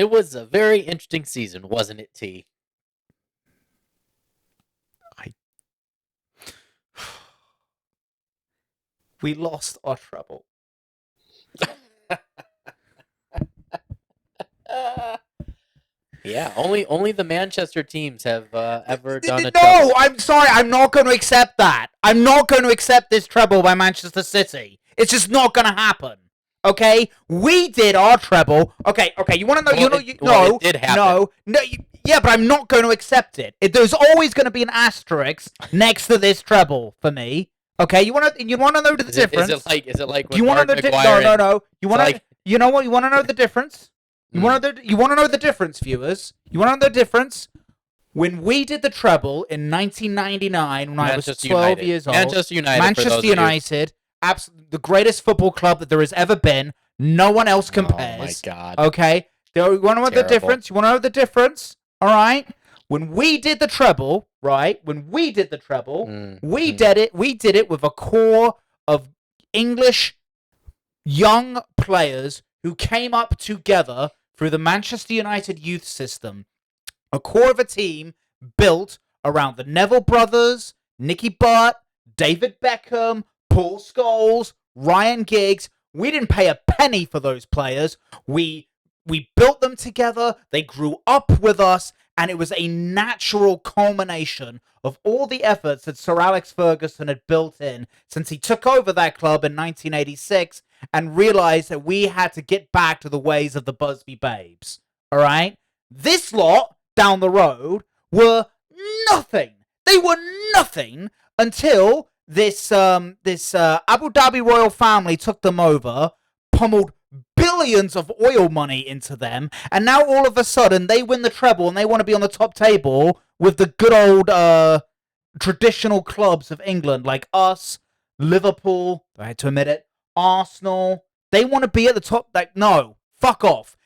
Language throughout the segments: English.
It was a very interesting season, wasn't it, T? We lost our treble. Yeah, only the Manchester teams have ever done a No, treble. I'm sorry. I'm not going to accept that. I'm not going to accept this treble by Manchester City. It's just not going to happen. Okay, we did our treble. Okay. You want to know? Well, it did happen. Yeah, but I'm not going to accept it. There's always going to be an asterisk next to this treble for me. Okay, you want to know the difference? Is it like Do you want to know the No. You want to? You know what? You want to know the difference? You want to know the difference, viewers? You want to know the difference? When we did the treble in 1999, when I was 12 years old, Manchester United, the greatest football club that there has ever been. No one else compares. Oh my God. Okay, you want to know the difference? You want to know the difference? All right. When we did the treble, right? We did it with a core of English young players who came up together through the Manchester United youth system. A core of a team built around the Neville brothers, Nicky Butt, David Beckham, Paul Scholes, Ryan Giggs. We didn't pay a penny for those players. We built them together. They grew up with us, and it was a natural culmination of all the efforts that Sir Alex Ferguson had built in since he took over that club in 1986 and realized that we had to get back to the ways of the Busby Babes. All right? This lot down the road were nothing. They were nothing until this Abu Dhabi royal family took them over, pummeled billions of oil money into them, and now all of a sudden they win the treble and they want to be on the top table with the good old traditional clubs of England like us, Liverpool, I had to admit it, Arsenal. They want to be at the top. Like, no, fuck off.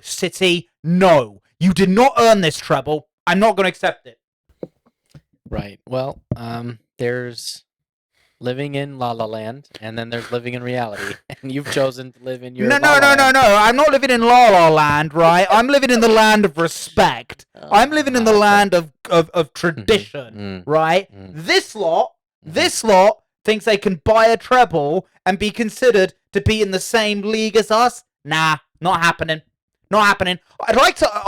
City, no. You did not earn this treble. I'm not going to accept it. Right. Well, there's living in La La Land, and then there's living in reality, and you've chosen to live in your No. La La Land. I'm not living in La La Land, right? I'm living in the land of respect. I'm living in the land of tradition, right? This lot thinks they can buy a treble and be considered to be in the same league as us. Nah, not happening. Not happening. I'd like to ask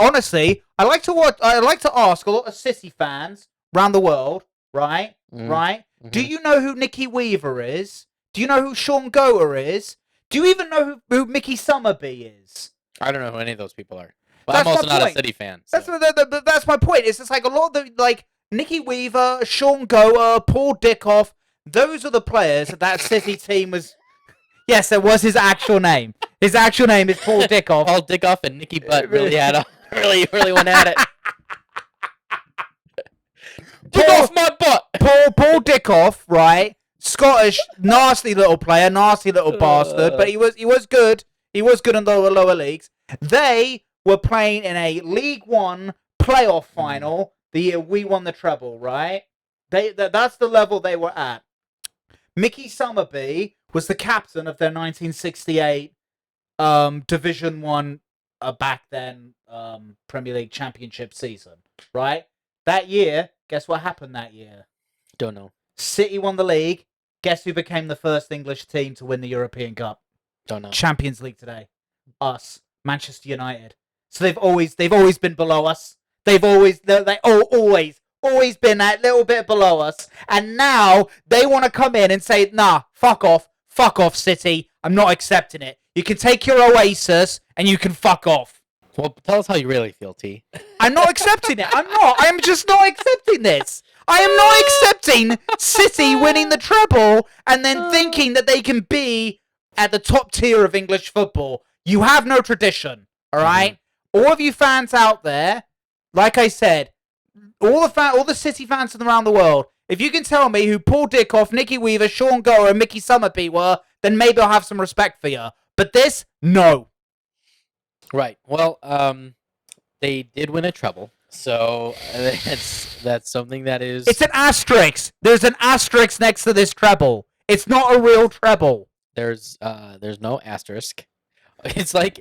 a lot of City fans around the world, right? Right? Do you know who Nicky Weaver is? Do you know who Sean Goer is? Do you even know who Mickey Summerby is? I don't know who any of those people are. But I'm also not a City fan. So. That's my point. It's just like a lot of the Nicky Weaver, Sean Goer, Paul Dickoff. Those are the players that City team was. Yes, that was his actual name. His actual name is Paul Dickoff. Paul Dickoff and Nicky Butt really went at it. Get off my butt! Paul Dickoff, right? Scottish, nasty little player, nasty little bastard, but he was good. He was good in the lower leagues. They were playing in a League One playoff final the year we won the treble, right? That's the level they were at. Mickey Summerby was the captain of their 1968 Division 1 back then Premier League Championship season, right? That year, guess what happened that year? Don't know. City won the league. Guess who became the first English team to win the European Cup? Don't know. Champions League today. Us. Manchester United. So they've always been below us. They've always been that little bit below us. And now they want to come in and say, nah, fuck off, City. I'm not accepting it. You can take your Oasis and you can fuck off. Well, tell us how you really feel, T. I'm not accepting it. I'm just not accepting this. I am not accepting City winning the treble and then thinking that they can be at the top tier of English football. You have no tradition, all right? All of you fans out there, like I said, all the City fans from around the world, if you can tell me who Paul Dickoff, Nicky Weaver, Sean Goer, and Mickey Summerby were, then maybe I'll have some respect for you. But this, no. Right. Well, they did win a treble, so that's something that is. It's an asterisk. There's an asterisk next to this treble. It's not a real treble. There's no asterisk. It's like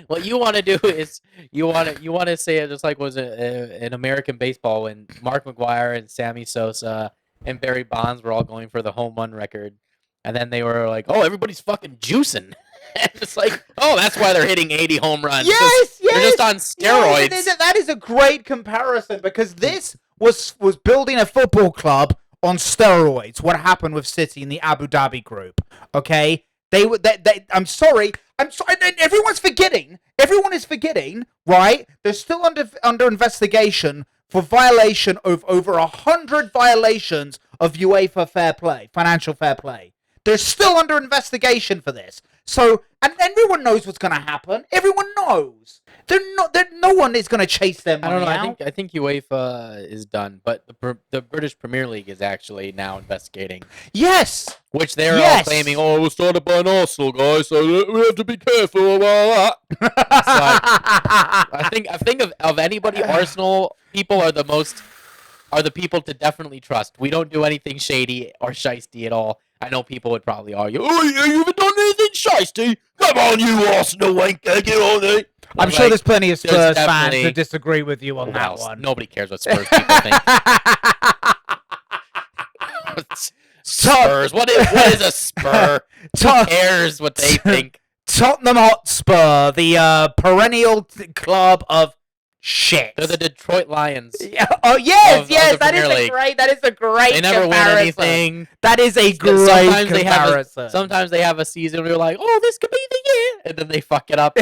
what you want to do is you want to say it just like was in American baseball when Mark McGwire and Sammy Sosa and Barry Bonds were all going for the home run record, and then they were like, "Oh, everybody's fucking juicing," and it's like, "Oh, that's why they're hitting 80 home runs. Yes, They're just on steroids." Yes, that is a great comparison because this was building a football club on steroids. What happened with City in the Abu Dhabi group? Okay, they were. I'm sorry. Everyone's forgetting. Everyone is forgetting. Right? They're still under investigation for violation of over 100 violations of UEFA fair play, financial fair play. They're still under investigation for this. So, and everyone knows what's going to happen. Everyone knows. No one is going to chase their I money don't know. out. I think UEFA is done, but the British Premier League is actually now investigating, Yes. which they're all claiming. Oh, it was started by an Arsenal guy, so we have to be careful about that. I think of anybody, Arsenal people are the people to definitely trust. We don't do anything shady or shisty at all. I know people would probably argue, "Oh, you haven't done anything shisty. Come on, you Arsenal wanker, get on it." I'm sure there's plenty of Spurs fans who disagree with you on that one. Nobody cares what Spurs people think. Spurs. What is a spur? Who cares what they think? Tottenham Hotspur, the perennial club of shit. They're the Detroit Lions. Yeah. Oh yes, of yes. the That is Premier a League. great. That is a great. They never win comparison. anything. That is a great comparison. Sometimes they have a season where you're like, "Oh, this could be the year," and then they fuck it up.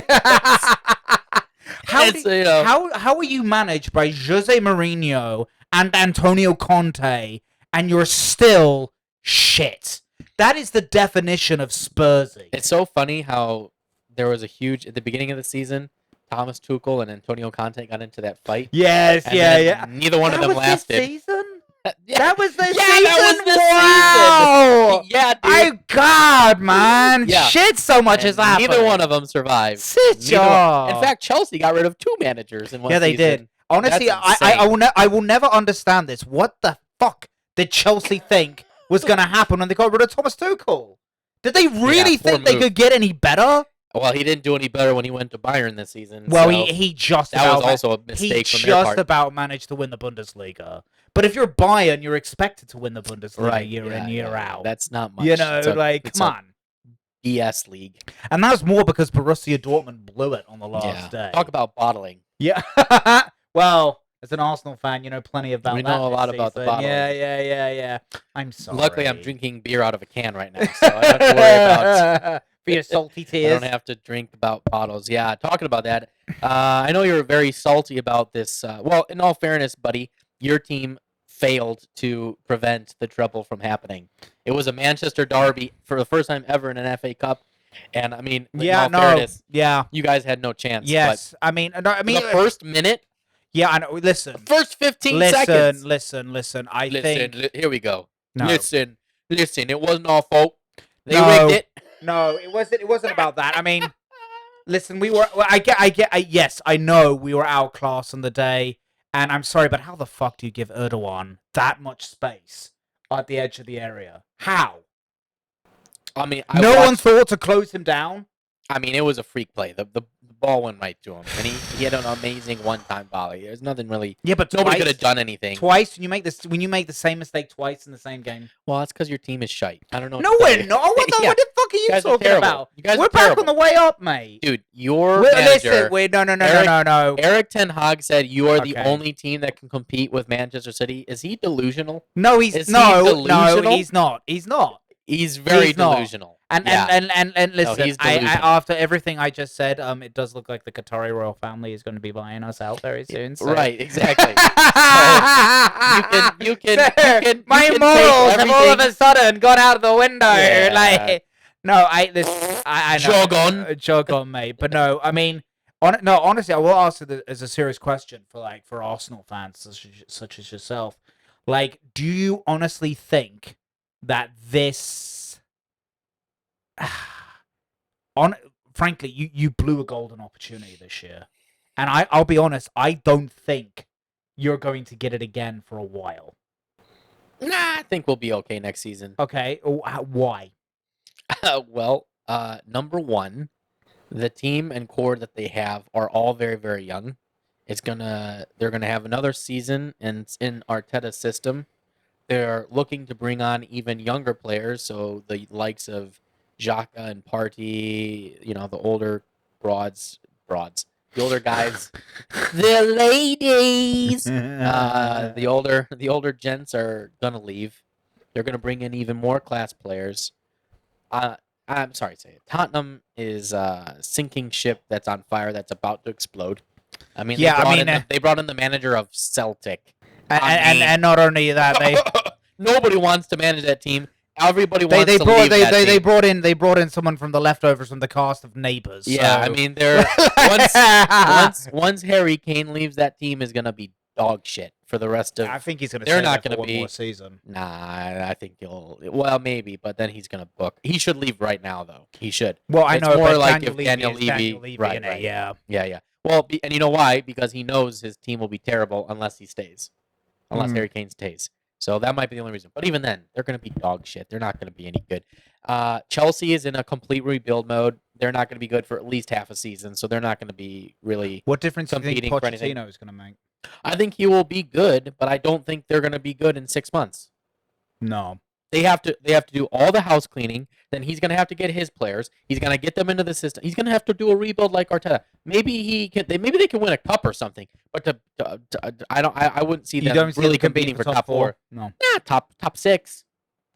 How are you managed by Jose Mourinho and Antonio Conte, and you're still shit? That is the definition of Spursy. It's so funny how there was a huge at the beginning of the season. Thomas Tuchel and Antonio Conte got into that fight. Yes, and yeah. Neither one of them lasted. Season? Yeah. That was the season. That was the wow. season. Yeah, dude. Oh God, man. Yeah. Shit, so much has happened. Neither one of them survived. Sit In fact, Chelsea got rid of 2 managers in one season. Yeah, they did. Honestly, I will never understand this. What the fuck did Chelsea think was going to happen when they got rid of Thomas Tuchel? Did they really think they could get any better? Well, he didn't do any better when he went to Bayern this season. Well, so he just that about was also a mistake from their part. He just about managed to win the Bundesliga. But if you're Bayern, you're expected to win the Bundesliga year in, year out. That's not much. You know, come on. DS league. And that was more because Borussia Dortmund blew it on the last day. Talk about bottling. Yeah. Well, as an Arsenal fan, you know plenty about that. We know a lot about the bottling. Yeah. I'm sorry. Luckily, I'm drinking beer out of a can right now, so I don't have to worry about... For your salty tears. I don't have to drink about bottles. Yeah, talking about that, I know you're very salty about this. Well, in all fairness, buddy, your team failed to prevent the treble from happening. It was a Manchester derby for the first time ever in an FA Cup, and I mean, fairness, you guys had no chance. Yes, but the first minute. Yeah, I know. Listen, first 15 seconds. Listen. Here we go. No. Listen. It wasn't our fault. They rigged it. No, it wasn't about that. I mean, listen, we were. Yes, I know we were outclassed on the day, and I'm sorry, but how the fuck do you give Erdogan that much space at the edge of the area? How? I mean, no one thought to close him down. I mean, it was a freak play. The ball went right to him, and he had an amazing one-time volley. There's nothing really. Yeah, but nobody could have done anything. Twice when you make the same mistake twice in the same game. Well, that's because your team is shite. I don't know. No, we're not. What the fuck are you talking about? You guys we're back on the way up, mate. Dude, your manager. No. Eric Ten Hag said you are the only team that can compete with Manchester City. Is he delusional? No, he's not. He's very delusional. And listen, after everything I just said, it does look like the Qatari royal family is going to be buying us out very soon. So. Right, exactly. So you can my morals have all of a sudden gone out the window. Yeah. I know. Jog on, mate. But no, I mean, honestly, I will ask it as a serious question for Arsenal fans such as yourself. Like, do you honestly think that this? Frankly, you blew a golden opportunity this year, and I'll be honest, I don't think you're going to get it again for a while. Nah, I think we'll be okay next season. Okay, why? Well, number one, The team and core that they have are all very, very young. They're gonna have another season in Arteta's system. They're looking to bring on even younger players, so the likes of Xhaka and Partey, the older the older guys, the ladies, the older gents are gonna leave. They're gonna bring in even more class players. Uh, I'm sorry to say it. Tottenham is a sinking ship that's on fire that's about to explode. I mean, Yeah, they brought in the manager of Celtic. and not only that, Nobody wants to manage that team. Everybody they wants they to brought leave that they team. brought in someone from the leftovers from the cast of Neighbours. Yeah, I So. mean, they're once Harry Kane leaves, that team is gonna be dog shit for the rest of. I think he's going to They're stay not there gonna for one be. more season. Nah, I think he'll. Well, maybe, but then he's gonna book. He should leave right now, though. He should. Well, I It's know, more but like Daniel if Levy Daniel is Levy, Daniel Levy, right, innit? right, Yeah. yeah. Well, and you know why? Because he knows his team will be terrible unless he stays, unless Harry Kane stays. So that might be the only reason. But even then, they're going to be dog shit. They're not going to be any good. Chelsea is in a complete rebuild mode. They're not going to be good for at least half a season. So they're not going to be really What difference do you think competing for anything. Pochettino is going to make? I think he will be good, but I don't think they're going to be good in 6 months. No. They have to do all the house cleaning. Then he's going to have to get his players. He's going to get them into the system. He's going to have to do a rebuild like Arteta. Maybe they can win a cup or something. But I wouldn't see them really competing for top 4. No. Yeah, top 6.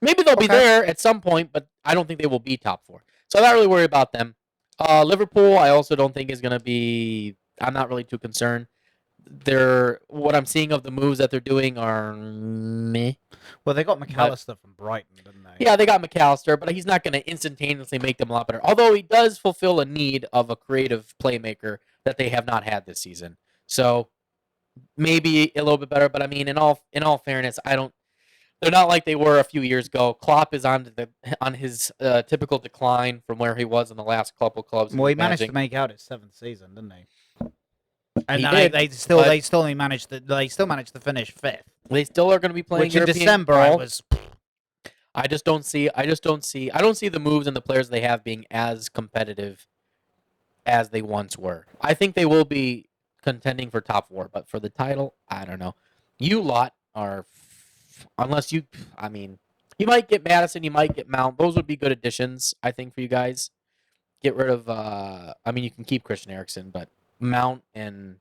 Maybe they'll be there at some point, but I don't think they will be top 4. So I'm not really worried about them. Liverpool, I also don't think is going to be. I'm not really too concerned. What I'm seeing of the moves that they're doing are meh. Well, they got McAllister from Brighton, didn't they? Yeah, they got McAllister, but he's not going to instantaneously make them a lot better. Although he does fulfill a need of a creative playmaker that they have not had this season. So maybe a little bit better, but I mean, in all fairness, they're not like they were a few years ago. Klopp is on his typical decline from where he was in the last couple clubs. Well, he managed to make out his 7th season, didn't he? And they still managed to finish 5th. They still are going to be playing Which in European December ball. was. I don't see the moves and the players they have being as competitive as they once were. I think they will be contending for top 4, but for the title, I don't know. You lot are, unless you might get Madison, you might get Mount. Those would be good additions, I think, for you guys. Get rid of, you can keep Christian Eriksen, but Mount and,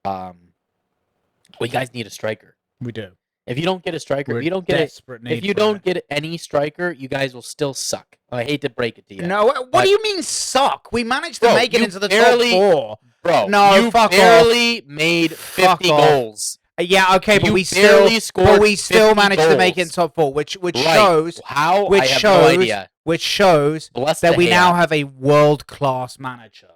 you guys need a striker. We do. If you don't get a striker, if you don't get any striker, you guys will still suck. I hate to break it to you. No, what do you mean suck? We managed to make it into the top 4. Bro, no, you fuck barely off. made 50 goals. Yeah, okay, but we still managed to make it in top 4, which shows how which I have shows no idea. Which shows Bless that the we hand. now have a world-class manager.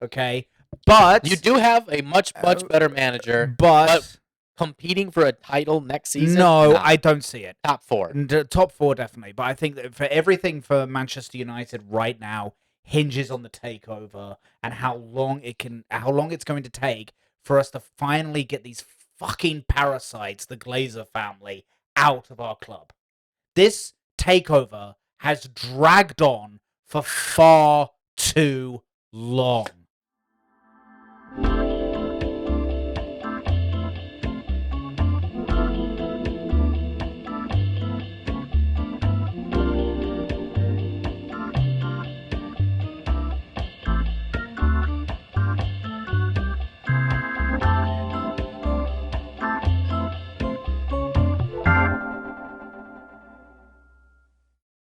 Okay, but you do have a much better manager. But competing for a title next season? No, I don't see it. Top 4. Top 4 definitely, but I think that for everything for Manchester United right now hinges on the takeover and how long it's going to take for us to finally get these fucking parasites, the Glazer family, out of our club. This takeover has dragged on for far too long.